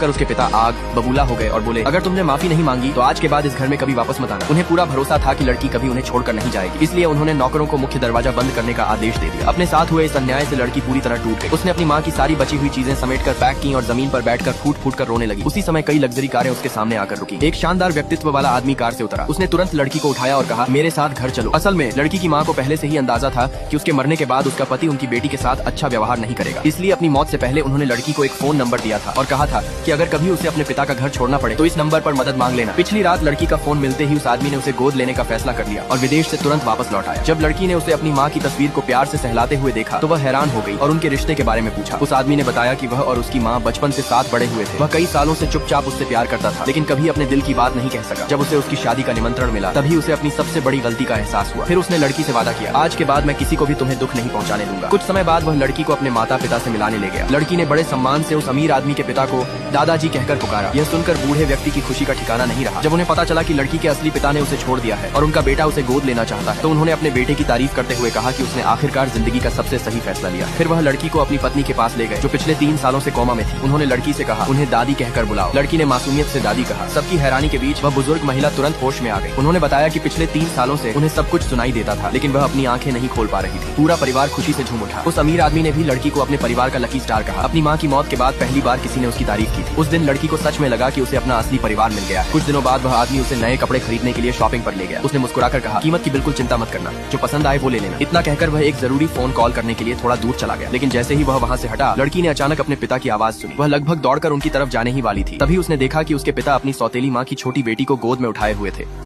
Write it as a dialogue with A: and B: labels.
A: देखकर उसके पिता आग बबूला हो गए और बोले, अगर तुमने माफी नहीं मांगी तो आज के बाद इस घर में कभी वापस मत आना। उन्हें पूरा भरोसा था कि लड़की कभी उन्हें छोड़कर नहीं जाएगी, इसलिए उन्होंने नौकरों को मुख्य दरवाजा बंद करने का आदेश दे दिया। अपने साथ हुए इस अन्याय से लड़की पूरी तरह टूट गई। उसने अपनी माँ की सारी बची हुई चीजें समेटकर पैक की और जमीन पर बैठकर फूट फूट कर रोने लगी। उसी समय कई लग्जरी कारें उसके सामने आकर रुकी। एक शानदार व्यक्तित्व वाला आदमी कार से उतरा। उसने तुरंत लड़की को उठाया और कहा, मेरे साथ घर चलो। असल में लड़की की माँ को पहले से ही अंदाजा था कि उसके मरने के बाद उसका पति उनकी बेटी के साथ अच्छा व्यवहार नहीं करेगा, इसलिए अपनी मौत से पहले उन्होंने लड़की को एक फोन नंबर दिया था और कहा था कि अगर कभी उसे अपने पिता का घर छोड़ना पड़े तो इस नंबर पर मदद मांग लेना। पिछली रात लड़की का फोन मिलते ही उस आदमी ने उसे गोद लेने का फैसला कर लिया और विदेश से तुरंत वापस लौट आया। जब लड़की ने उसे अपनी माँ की तस्वीर को प्यार से सहलाते हुए देखा तो वह हैरान हो गई और उनके रिश्ते के बारे में पूछा। उस आदमी ने बताया कि वह और उसकी माँ बचपन से साथ बड़े हुए थे। वह कई सालों से चुपचाप उससे प्यार करता था, लेकिन कभी अपने दिल की बात नहीं कह सका। जब उसे उसकी शादी का निमंत्रण मिला तभी उसे अपनी सबसे बड़ी गलती का एहसास हुआ। फिर उसने लड़की से वादा किया, आज के बाद मैं किसी को भी तुम्हें दुख नहीं पहुंचाने दूंगा। कुछ समय बाद वह लड़की को अपने माता पिता से मिलाने ले गया। लड़की ने बड़े सम्मान से उस अमीर आदमी के पिता को दादाजी कहकर पुकारा। यह सुनकर बूढ़े व्यक्ति की खुशी का ठिकाना नहीं रहा। जब उन्हें पता चला कि लड़की के असली पिता ने उसे छोड़ दिया है और उनका बेटा उसे गोद लेना चाहता है तो उन्होंने अपने बेटे की तारीफ करते हुए कहा कि उसने आखिरकार जिंदगी का सबसे सही फैसला लिया। फिर वह लड़की को अपनी पत्नी के पास ले गए जो पिछले 3 सालों से कोमा में थी। उन्होंने लड़की से कहा, उन्हें दादी कहकर बुलाओ। लड़की ने मासूमियत से दादी कहा। सबकी हैरानी के बीच वह बुजुर्ग महिला तुरंत होश में आ गई। उन्होंने बताया कि पिछले 3 सालों से उन्हें सब कुछ सुनाई देता था, लेकिन वह अपनी आंखें नहीं खोल पा रही थी। पूरा परिवार खुशी से झूम उठा। उस अमीर आदमी ने भी लड़की को अपने परिवार का लकी स्टार कहा। अपनी माँ की मौत के बाद पहली बार किसी ने उसकी तारीफ की थी। उस दिन लड़की को सच में लगा कि उसे अपना असली परिवार मिल गया है। कुछ दिनों बाद वह आदमी उसे नए कपड़े खरीदने के लिए शॉपिंग पर ले गया। उसने मुस्कुराकर कहा, कीमत की बिल्कुल चिंता मत करना, जो पसंद आए वो ले लेना। इतना कहकर वह एक जरूरी फोन कॉल करने के लिए थोड़ा दूर चला गया, लेकिन जैसे ही वह वहाँ से हटा लड़की ने अचानक अपने पिता की आवाज सुनी। वह लगभग दौड़कर उनकी तरफ जाने ही वाली थी, तभी उसने देखा कि उसके पिता अपनी सौतेली माँ की छोटी बेटी को गोद में उठाए हुए थे।